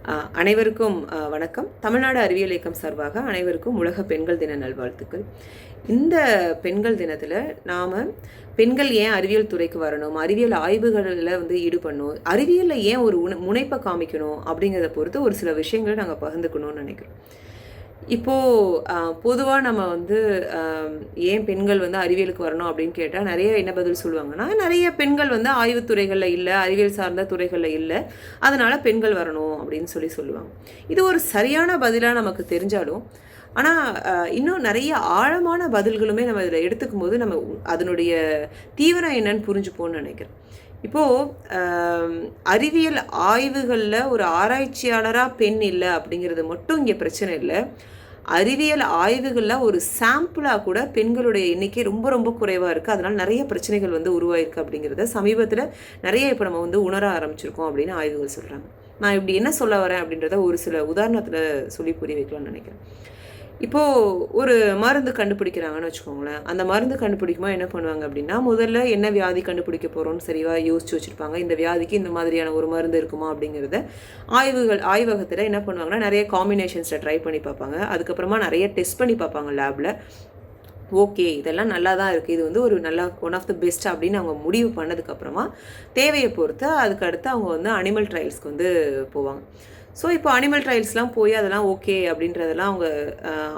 அனைவருக்கும் வணக்கம். தமிழ்நாடு அறிவியல் இயக்கம் சார்பாக அனைவருக்கும் உலக பெண்கள் தின நல்வாழ்த்துக்கள். இந்த பெண்கள் தினத்தில் நாம் பெண்கள் ஏன் அறிவியல் துறைக்கு வரணும், அறிவியல் ஆய்வுகளில் ஈடுபடணும், அறிவியலில் ஏன் ஒரு முனைப்பை காமிக்கணும் அப்படிங்கிறத பொறுத்து ஒரு சில விஷயங்களை நாங்கள் பகிர்ந்துக்கணும்னு நினைக்கிறோம். இப்போது பொதுவாக நம்ம ஏன் பெண்கள் அறிவியலுக்கு வரணும் அப்படின்னு கேட்டால் நிறைய என்ன பதில் சொல்லுவாங்கன்னா, நிறைய பெண்கள் ஆய்வுத்துறைகளில் இல்லை, அறிவியல் சார்ந்த துறைகளில் இல்லை, அதனால் பெண்கள் வரணும் அப்படின்னு சொல்லுவாங்க. இது ஒரு சரியான பதிலாக நமக்கு தெரிஞ்சாலும், ஆனால் இன்னும் நிறைய ஆழமான பதில்களுமே நம்ம இதில் எடுத்துக்கும் போது நம்ம அதனுடைய தீவிரம் என்னன்னு புரிஞ்சுப்போன்னு நினைக்கிறேன். இப்போது அறிவியல் ஆய்வுகளில் ஒரு ஆராய்ச்சியாளராக பெண் இல்லை அப்படிங்கிறது மட்டும் இங்கே பிரச்சனை இல்லை. அறிவியல் ஆய்வுகளில் ஒரு சாம்பிளாக கூட பெண்களுடைய எண்ணிக்கை ரொம்ப ரொம்ப குறைவாக இருக்குது. அதனால் நிறைய பிரச்சனைகள் உருவாயிருக்கு அப்படிங்கிறத சமீபத்தில் நிறைய இப்போ நம்ம உணர ஆரம்பிச்சிருக்கோம் அப்படின்னு ஆய்வுகள் சொல்கிறாங்க. நான் இப்படி என்ன சொல்ல வரேன் அப்படின்றத ஒரு சில உதாரணத்தில் சொல்லி புரிய வைக்கலாம்னு நினைக்கிறேன். இப்போது ஒரு மருந்து கண்டுபிடிக்கிறாங்கன்னு வச்சுக்கோங்களேன். அந்த மருந்து கண்டுபிடிக்கும்போது என்ன பண்ணுவாங்க அப்படின்னா, முதல்ல என்ன வியாதி கண்டுபிடிக்க போகிறோம்னு சரிவாக யோசிச்சு வச்சுருப்பாங்க. இந்த வியாதிக்கு இந்த மாதிரியான ஒரு மருந்து இருக்குமா அப்படிங்கிறத ஆய்வகத்தில் என்ன பண்ணுவாங்கன்னா, நிறைய காம்பினேஷன்ஸில் ட்ரை பண்ணி பார்ப்பாங்க. அதுக்கப்புறமா நிறைய டெஸ்ட் பண்ணி பார்ப்பாங்க லேபில். ஓகே, இதெல்லாம் நல்லா தான் இருக்குது, இது ஒரு நல்ல ஒன் ஆஃப் த பெஸ்ட் அப்படின்னு அவங்க முடிவு பண்ணதுக்கப்புறமா தேவையை பொறுத்து அதுக்கடுத்து அவங்க அனிமல் ட்ரையல்ஸ்க்கு போவாங்க. ஸோ இப்போ அனிமல் ட்ரையல்ஸ்லாம் போய் அதெல்லாம் ஓகே அப்படின்றதெல்லாம் அவங்க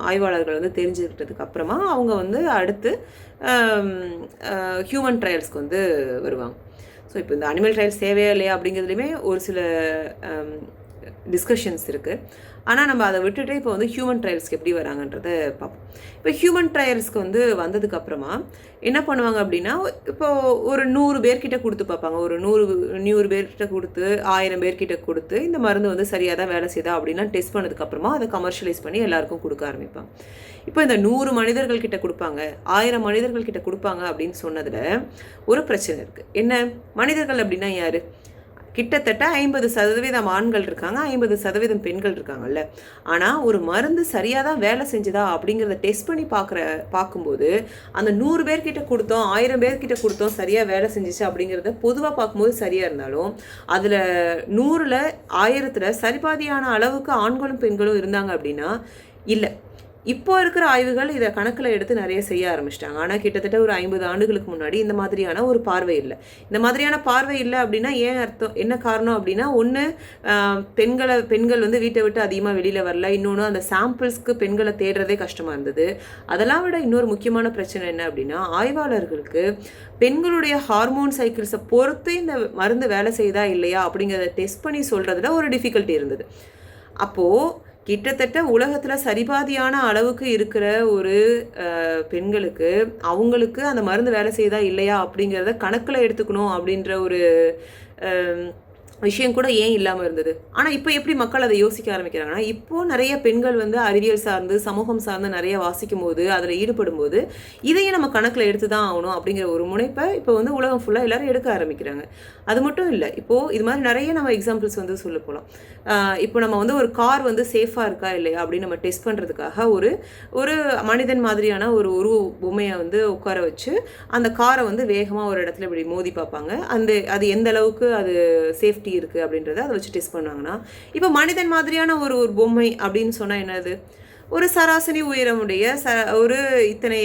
ஆய்வாளர்கள் தெரிஞ்சுக்கிட்டதுக்கு அப்புறமா அவங்க அடுத்து ஹியூமன் ட்ரையல்ஸ்க்கு வருவாங்க. ஸோ இப்போ இந்த அனிமல் ட்ரையல்ஸ் தேவையா இல்லையா அப்படிங்கிறதுலையுமே ஒரு சில டிஸ்கஷன்ஸ் இருக்குது. ஆனால் நம்ம அதை விட்டுட்டு இப்போ ஹியூமன் ட்ரையல்ஸ்க்கு எப்படி வராங்கன்றதை பார்ப்போம். இப்போ ஹியூமன் ட்ரையல்ஸ்க்கு வந்ததுக்கப்புறமா என்ன பண்ணுவாங்க அப்படின்னா, இப்போது ஒரு 100 பேர்கிட்ட கொடுத்து பார்ப்பாங்க. ஒரு 100 பேர்கிட்ட கொடுத்து 1000 பேர்கிட்ட கொடுத்து இந்த மருந்து சரியாக தான் வேலை செய்தா அப்படின்னா டெஸ்ட் பண்ணதுக்கப்புறமா அதை கமர்ஷியலைஸ் பண்ணி எல்லாருக்கும் கொடுக்க ஆரம்பிப்பாங்க. இப்போ இந்த 100 மனிதர்கள்கிட்ட கொடுப்பாங்க, 1000 மனிதர்கள்கிட்ட கொடுப்பாங்க அப்படின்னு சொன்னதில் ஒரு பிரச்சனை இருக்குது. என்ன, மனிதர்கள் அப்படின்னா யார்? கிட்டத்தட்ட 50% ஆண்கள் இருக்காங்க, 50% பெண்கள் இருக்காங்கல்ல. ஆனால் ஒரு மருந்து சரியாக தான் வேலை செஞ்சுதா அப்படிங்கிறத டெஸ்ட் பண்ணி பார்க்கும்போது அந்த 100 பேர்கிட்ட கொடுத்தோம், 1000 பேர்கிட்ட கொடுத்தோம், சரியாக வேலை செஞ்சிச்சு அப்படிங்கிறத பொதுவாக பார்க்கும்போது சரியாக இருந்தாலும் அதில் 100ல் 1000ல் சரிபாதியான அளவுக்கு ஆண்களும் பெண்களும் இருந்தாங்க அப்படின்னா இல்லை. இப்போ இருக்கிற ஆய்வுகள் இதை கணக்கில் எடுத்து நிறைய செய்ய ஆரம்பிச்சிட்டாங்க. ஆனால் கிட்டத்தட்ட ஒரு 50 ஆண்டுகளுக்கு முன்னாடி இந்த மாதிரியான ஒரு பார்வை இல்லை. இந்த மாதிரியான பார்வை இல்லை அப்படின்னா ஏன் அர்த்தம், என்ன காரணம் அப்படின்னா, ஒன்று பெண்கள் வீட்டை விட்டு அதிகமாக வெளியில் வரல, இன்னொன்று அந்த சாம்பிள்ஸ்க்கு பெண்களை தேடுறதே கஷ்டமாக இருந்தது. அதெல்லாம் விட இன்னொரு முக்கியமான பிரச்சனை என்ன அப்படின்னா, ஆய்வாளர்களுக்கு பெண்களுடைய ஹார்மோன் சைக்கிள்ஸை பொறுத்து இந்த மருந்து வேலை செய்தா இல்லையா அப்படிங்கிறத டெஸ்ட் பண்ணி சொல்கிறதுல ஒரு டிஃபிகல்ட்டி இருந்தது. அப்போது கிட்டத்தட்ட உலகத்தில் சரிபாதியான அளவுக்கு இருக்கிற ஒரு பெண்களுக்கு அவங்களுக்கு அந்த மருந்து வேலை செய்தா இல்லையா அப்படிங்கிறத கணக்கில் எடுத்துக்கணும் அப்படின்ற ஒரு விஷயம் கூட ஏன் இல்லாமல் இருந்தது. ஆனால் இப்போ எப்படி மக்கள் அதை யோசிக்க ஆரம்பிக்கிறாங்கன்னா, இப்போது நிறைய பெண்கள் அறிவியல் சார்ந்து சமூகம் சார்ந்து நிறைய வாசிக்கும் போது அதில் ஈடுபடும் போது இதையும் நம்ம கணக்கில் எடுத்து தான் ஆகணும் அப்படிங்கிற ஒரு முனைப்பை இப்போ உலகம் ஃபுல்லாக எல்லோரும் எடுக்க ஆரம்பிக்கிறாங்க. அது மட்டும் இல்லை, இப்போது இது மாதிரி நிறைய நம்ம எக்ஸாம்பிள்ஸ் சொல்ல போகலாம். இப்போ நம்ம ஒரு கார் சேஃபாக இருக்கா இல்லையா அப்படின்னு நம்ம டெஸ்ட் பண்ணுறதுக்காக ஒரு மனிதன் மாதிரியான ஒரு பொம்மையை உட்கார வச்சு அந்த காரை வேகமாக ஒரு இடத்துல இப்படி மோதி பார்ப்பாங்க. அது எந்த அளவுக்கு அது சேஃப்டி இருக்குது அப்படின்றத அதை வச்சு டெஸ்ட் பண்ணாங்கன்னா, இப்போ மனிதன் மாதிரியான ஒரு பொம்மை அப்படின்னு சொன்னால் என்னது, ஒரு சராசரி உயரமுடைய ஒரு இத்தனை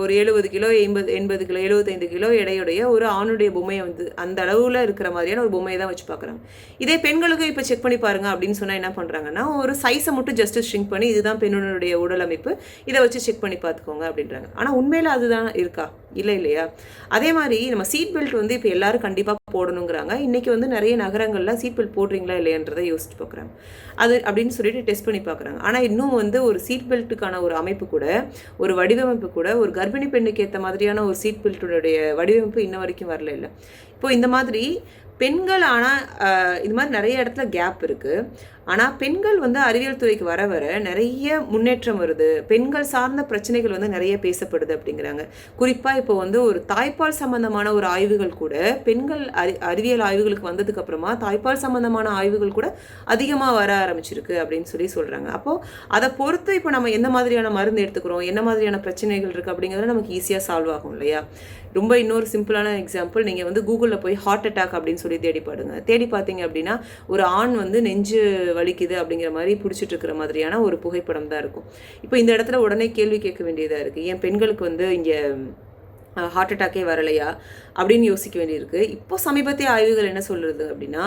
ஒரு 70 கிலோ 80 கிலோ 75 கிலோ எடையுடைய ஒரு ஆணுடைய பொம்மையை அந்த அளவில் இருக்கிற மாதிரியான ஒரு பொம்மையை தான் வச்சு பார்க்குறாங்க. இதே பெண்களுக்கு இப்போ செக் பண்ணி பாருங்க அப்படின்னு சொன்னால் என்ன பண்ணுறாங்கன்னா, ஒரு சைஸை மட்டும் ஜஸ்ட் ஷ்ரிங்க் பண்ணி இதுதான் பெண்ணுடைய உடல் அமைப்பு, இதை வச்சு செக் பண்ணி பார்த்துக்கோங்க அப்படின்றாங்க. ஆனால் உண்மையில் அதுதான் இருக்கா? இல்லை இல்லையா? அதே மாதிரி நம்ம சீட் பெல்ட் இப்போ எல்லாரும் கண்டிப்பாக போடணுங்கிறாங்க. இன்றைக்கி நிறைய நகரங்களில் சீட் பெல்ட் போடுறீங்களா இல்லையன்றதை யோசிச்சு பார்க்குறாங்க. அது அப்படின்னு சொல்லிட்டு டெஸ்ட் பண்ணி பார்க்குறாங்க. ஆனால் இன்னும் ஒரு சீட் பெல்ட்டுக்கான ஒரு அமைப்பு கூட, ஒரு வடிவமைப்பு கூட, ஒரு கர்ப்பிணி பெண்ணுக்கு ஏற்ற மாதிரியான ஒரு சீட் பெல்ட்டுடைய வடிவமைப்பு இன்ன வரைக்கும் வரல இல்லை. இப்போது இந்த மாதிரி பெண்கள், ஆனால் இது மாதிரி நிறைய இடத்துல கேப் இருக்குது. ஆனால் பெண்கள் அறிவியல் துறைக்கு வர நிறைய முன்னேற்றம் வருது, பெண்கள் சார்ந்த பிரச்சனைகள் நிறைய பேசப்படுது அப்படிங்கிறாங்க. குறிப்பாக இப்போ ஒரு தாய்ப்பால் சம்பந்தமான ஒரு ஆய்வுகள் கூட பெண்கள் அறிவியல் ஆய்வுகளுக்கு வந்ததுக்கப்புறமா தாய்ப்பால் சம்பந்தமான ஆய்வுகள் கூட அதிகமாக வர ஆரம்பிச்சிருக்கு அப்படின்னு சொல்கிறாங்க. அப்போது அதை பொறுத்து இப்போ நம்ம எந்த மாதிரியான மருந்து எடுத்துக்கிறோம், என்ன மாதிரியான பிரச்சனைகள் இருக்குது அப்படிங்கிறத நமக்கு ஈஸியாக சால்வ் ஆகும் இல்லையா? ரொம்ப இன்னொரு சிம்பிளான எக்ஸாம்பிள், நீங்கள் கூகுளில் போய் ஹார்ட் அட்டாக் அப்படின்னு சொல்லி தேடி பார்த்தீங்க அப்படின்னா ஒரு ஆண் வந்து நெஞ்சு வலிக்குது அப்படிங்கிற மாதிரி பிடிச்சிட்டு இருக்கிற மாதிரியான ஒரு புகைப்படம் தான் இருக்கும். இப்போ இந்த இடத்துல உடனே கேள்வி கேட்க வேண்டியதாக இருக்குது, ஏன் பெண்களுக்கு வந்து இங்கே ஹார்ட் அட்டாக்கே வரலையா அப்படின்னு யோசிக்க வேண்டியிருக்கு. இப்போ சமீபத்திய ஆய்வுகள் என்ன சொல்கிறது அப்படின்னா,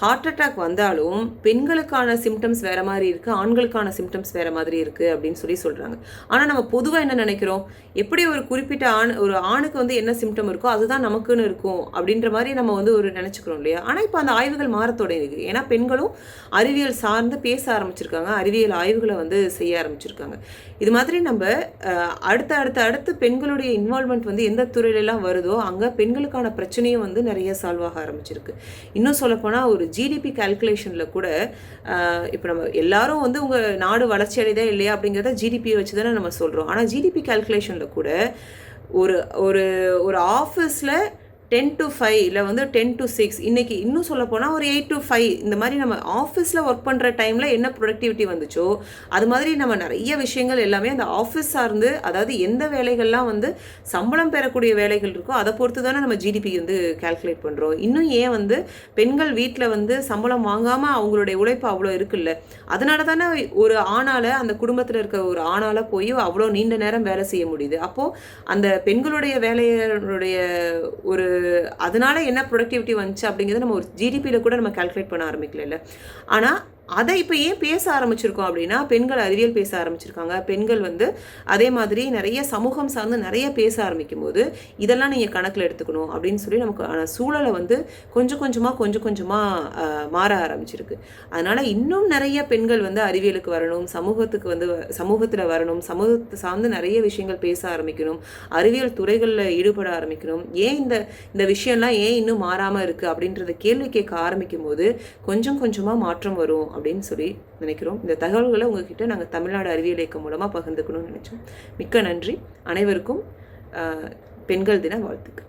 ஹார்ட் அட்டாக் வந்தாலும் பெண்களுக்கான சிம்டம்ஸ் வேறு மாதிரி இருக்குது, ஆண்களுக்கான சிம்டம்ஸ் வேறு மாதிரி இருக்குது அப்படின்னு சொல்கிறாங்க. ஆனால் நம்ம பொதுவாக என்ன நினைக்கிறோம், எப்படி ஒரு குறிப்பிட்ட ஒரு ஆணுக்கு வந்து என்ன சிம்டம் இருக்கோ அதுதான் நமக்குன்னு இருக்கும் அப்படின்ற மாதிரி நம்ம வந்து ஒரு நினச்சிக்கிறோம் இல்லையா. ஆனால் இப்போ அந்த ஆய்வுகள் மாற தொடங்கிருக்கு. ஏன்னா பெண்களும் அறிவியல் சார்ந்து பேச ஆரம்பிச்சிருக்காங்க, அறிவியல் ஆய்வுகளை வந்து செய்ய ஆரம்பிச்சிருக்காங்க. இது மாதிரி நம்ம அடுத்து பெண்களுடைய இன்வால்மெண்ட் வந்து எந்த துறையிலெல்லாம் வருதோ அங்கே பெண்களுக்கான பிரச்சனையும் வந்து நிறைய சால்வ் ஆக ஆரம்பிச்சிருக்கு. இன்னும் சொல்லப்போனால் ஒரு ஜிடிபி கால்குலேஷனில் கூட இப்போ நம்ம எல்லாரும் வந்து உங்கள் நாடு வளர்ச்சி அடையதா இல்லையா அப்படிங்கிறத ஜிடிபியை வச்சு தானே நம்ம சொல்கிறோம். ஆனால் ஜிடிபி கால்குலேஷனில் கூட ஒரு ஒரு ஒரு ஆஃபீஸில் 10 to 5 இல்லை வந்து 10 to 6, இன்றைக்கி இன்னும் சொல்ல போனால் ஒரு 8 to 5 இந்த மாதிரி நம்ம ஆஃபீஸில் ஒர்க் பண்ணுற டைமில் என்ன ப்ரொடக்டிவிட்டி வந்துச்சோ அது மாதிரி நம்ம நிறைய விஷயங்கள் எல்லாமே அந்த ஆஃபீஸ் சார்ந்து, அதாவது எந்த வேலைகள்லாம் வந்து சம்பளம் பெறக்கூடிய வேலைகள் இருக்கோ அதை பொறுத்து தானே நம்ம ஜிடிபி வந்து கால்குலேட் பண்ணுறோம். இன்னும் ஏன் வந்து பெண்கள் வீட்டில் வந்து சம்பளம் வாங்காமல் அவங்களுடைய உழைப்பு அவ்வளோ இருக்குல்ல, அதனால தானே ஒரு ஆணால் அந்த குடும்பத்தில் இருக்க ஒரு ஆணால் போய் அவ்வளோ நீண்ட நேரம் வேலை செய்ய முடியுது. அப்போது அந்த பெண்களுடைய வேலையுடைய ஒரு அதனால என்ன ப்ரொடக்டிவிட்டி வந்துச்சு அப்படிங்கிறத நம்ம ஒரு ஜிடிபியில் கூட நம்ம கால்குலேட் பண்ண ஆரம்பிக்கல. ஆனால் அதை இப்போ ஏன் பேச ஆரம்பிச்சிருக்கோம் அப்படின்னா, பெண்கள் அறிவியல் பேச ஆரம்பிச்சிருக்காங்க, பெண்கள் வந்து அதே மாதிரி நிறைய சமூகம் சார்ந்து நிறைய பேச ஆரம்பிக்கும் போது இதெல்லாம் நீங்கள் கணக்கில் எடுத்துக்கணும் அப்படின்னு சொல்லி நமக்கு சூழலை வந்து கொஞ்சம் கொஞ்சமாக மாற ஆரம்பிச்சிருக்கு. அதனால் இன்னும் நிறைய பெண்கள் வந்து அறிவியலுக்கு வரணும், சமூகத்தில் வரணும், சமூகத்தை சார்ந்து நிறைய விஷயங்கள் பேச ஆரம்பிக்கணும், அறிவியல் துறைகளில் ஈடுபட ஆரம்பிக்கணும். ஏன் இந்த விஷயம்லாம் ஏன் இன்னும் மாறாமல் இருக்குது அப்படின்றத கேள்வி கேட்க ஆரம்பிக்கும் போது கொஞ்சமாக மாற்றம் வரும் அப்படின்னு சொல்லி நினைக்கிறோம். இந்த தகவல்களை உங்ககிட்ட நாங்கள் தமிழ்நாடு அறிவியல் இயக்கம் மூலமாக பகிர்ந்துக்கணும்னு நினைச்சோம். மிக்க நன்றி. அனைவருக்கும் பெண்கள் தின வாழ்த்துக்கள்.